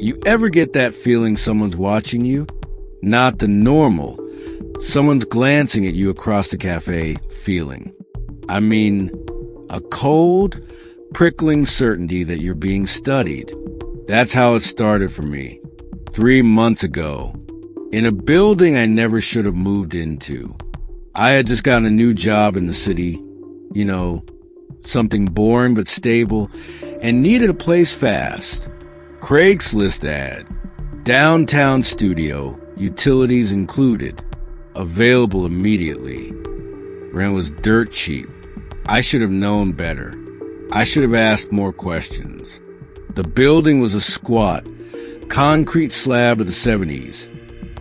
You ever get that feeling someone's watching you? Not the normal, someone's glancing at you across the cafe feeling. I mean, a cold, prickling certainty that you're being studied. That's how it started for me, 3 months ago, in a building I never should have moved into. I had just gotten a new job in the city, something boring but stable, and needed a place fast. Craigslist ad, downtown studio, utilities included, available immediately. Rent was dirt cheap. I should have known better. I should have asked more questions. The building was a squat, concrete slab of the 70s,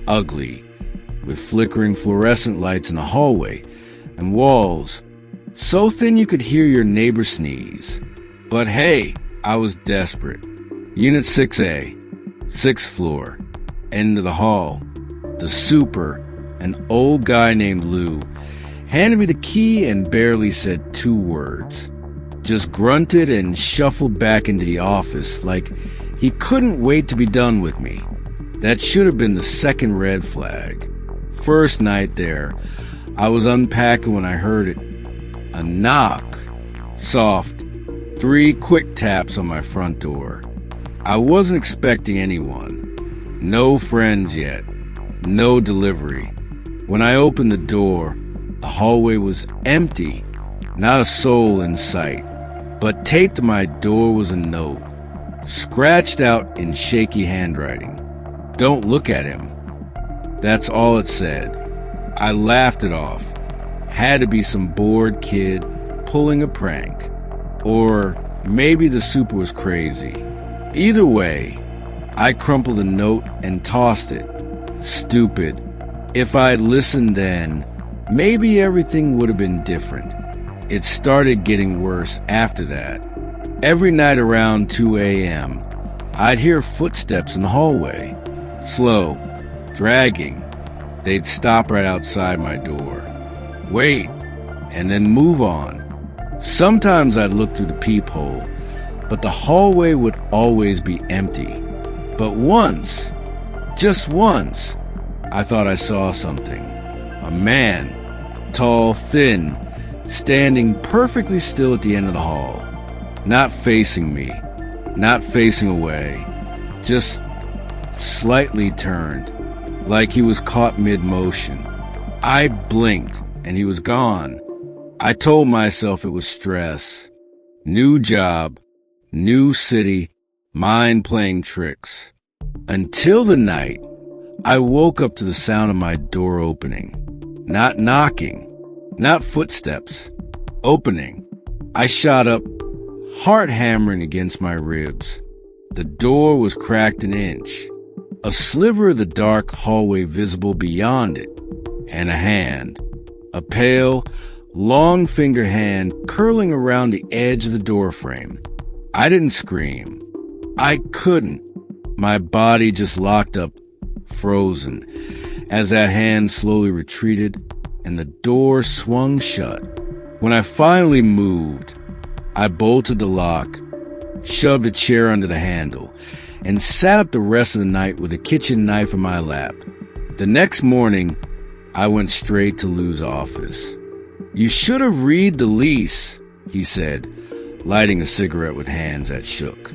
ugly, with flickering fluorescent lights in the hallway and walls so thin you could hear your neighbor sneeze. But hey, I was desperate. Unit 6A, 6th floor, end of the hall. The super, an old guy named Lou, handed me the key and barely said 2 words. Just grunted and shuffled back into the office like he couldn't wait to be done with me. That should have been the second red flag. First night there, I was unpacking when I heard it. A knock. Soft. 3 quick taps on my front door. I wasn't expecting anyone. No friends yet. No delivery. When I opened the door, the hallway was empty. Not a soul in sight. But taped to my door was a note, scratched out in shaky handwriting. Don't look at him. That's all it said. I laughed it off. Had to be some bored kid pulling a prank. Or maybe the super was crazy. Either way, I crumpled the note and tossed it. Stupid. If I'd listened then, maybe everything would have been different. It started getting worse after that. Every night around 2 a.m., I'd hear footsteps in the hallway. Slow, dragging. They'd stop right outside my door. Wait, and then move on. Sometimes I'd look through the peephole, but the hallway would always be empty. But once, just once, I thought I saw something. A man, tall, thin, standing perfectly still at the end of the hall. Not facing me, not facing away, just slightly turned, like he was caught mid-motion. I blinked, and he was gone. I told myself it was stress. New job, new city, mind playing tricks. Until the night, I woke up to the sound of my door opening. Not knocking, not footsteps. Opening. I shot up, heart hammering against my ribs. The door was cracked an inch. A sliver of the dark hallway visible beyond it. And a hand. A pale, long finger hand curling around the edge of the doorframe. I didn't scream. I couldn't. My body just locked up, frozen, as that hand slowly retreated and the door swung shut. When I finally moved, I bolted the lock, shoved a chair under the handle, and sat up the rest of the night with a kitchen knife in my lap. The next morning, I went straight to Lou's office. "You should have read the lease," he said, lighting a cigarette with hands that shook.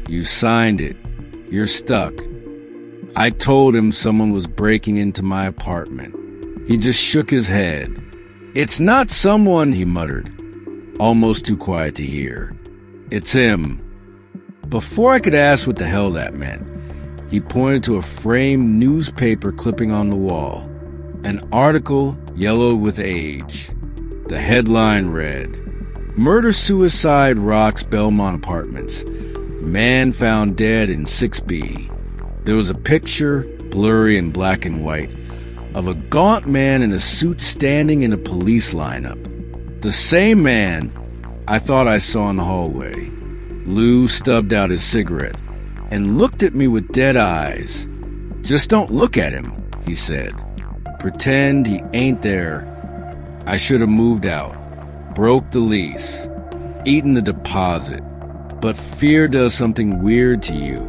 "You signed it. You're stuck." I told him someone was breaking into my apartment. He just shook his head. "It's not someone," he muttered, almost too quiet to hear. "It's him." Before I could ask what the hell that meant, he pointed to a framed newspaper clipping on the wall. An article yellowed with age. The headline read, "Murder-Suicide Rocks Belmont Apartments. Man found dead in 6B." There was a picture, blurry and black and white, of a gaunt man in a suit standing in a police lineup. The same man I thought I saw in the hallway. Lou stubbed out his cigarette and looked at me with dead eyes. "Just don't look at him," he said. "Pretend he ain't there." I should have moved out, broke the lease, eaten the deposit. But fear does something weird to you.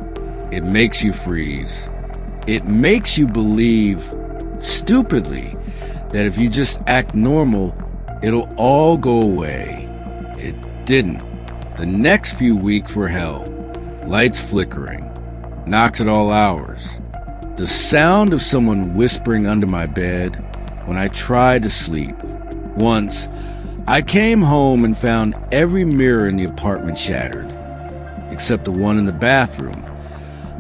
It makes you freeze. It makes you believe, stupidly, that if you just act normal, it'll all go away. It didn't. The next few weeks were hell. Lights flickering. Knocks at all hours. The sound of someone whispering under my bed when I tried to sleep. Once, I came home and found every mirror in the apartment shattered, except the one in the bathroom,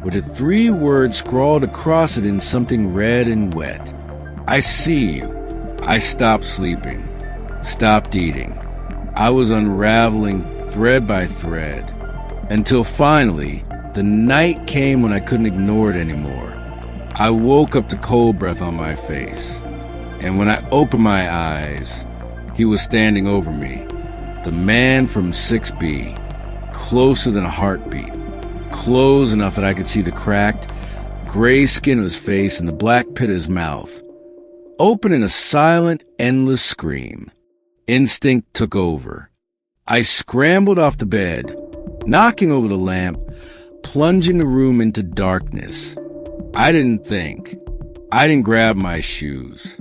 with the 3 words scrawled across it in something red and wet. I see you. I stopped sleeping, stopped eating. I was unraveling thread by thread, until finally, the night came when I couldn't ignore it anymore. I woke up to cold breath on my face, and when I opened my eyes, he was standing over me, the man from 6B, closer than a heartbeat, close enough that I could see the cracked, gray skin of his face and the black pit of his mouth, open in a silent, endless scream. Instinct took over. I scrambled off the bed, knocking over the lamp, plunging the room into darkness. I didn't think. I didn't grab my shoes.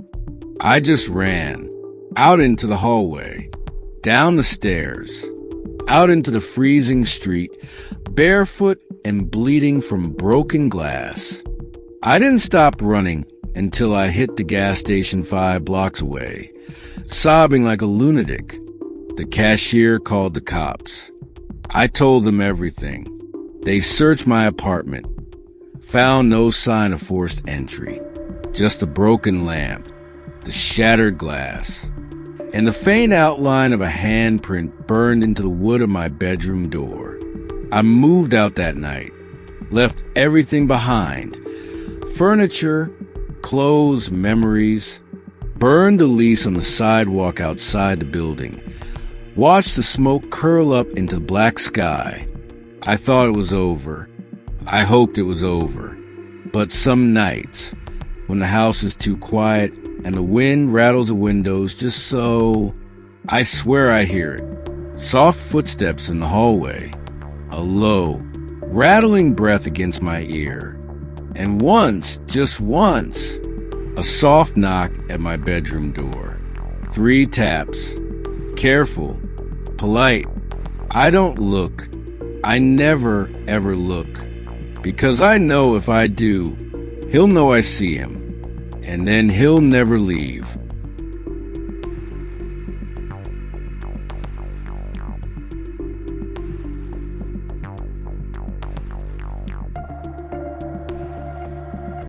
I just ran, out into the hallway, down the stairs, out into the freezing street, barefoot and bleeding from broken glass. I didn't stop running until I hit the gas station 5 blocks away, sobbing like a lunatic. The cashier called the cops. I told them everything. They searched my apartment, found no sign of forced entry, just a broken lamp, the shattered glass, and the faint outline of a handprint burned into the wood of my bedroom door. I moved out that night, left everything behind, furniture, clothes, memories, burned the lease on the sidewalk outside the building, watched the smoke curl up into black sky. I thought it was over. I hoped it was over. But some nights, when the house is too quiet and the wind rattles the windows just so, I swear I hear it. Soft footsteps in the hallway, a low, rattling breath against my ear, and once, just once, a soft knock at my bedroom door. 3 taps. Careful, polite. I don't look. I never, ever look. Because I know if I do, he'll know I see him. And then he'll never leave.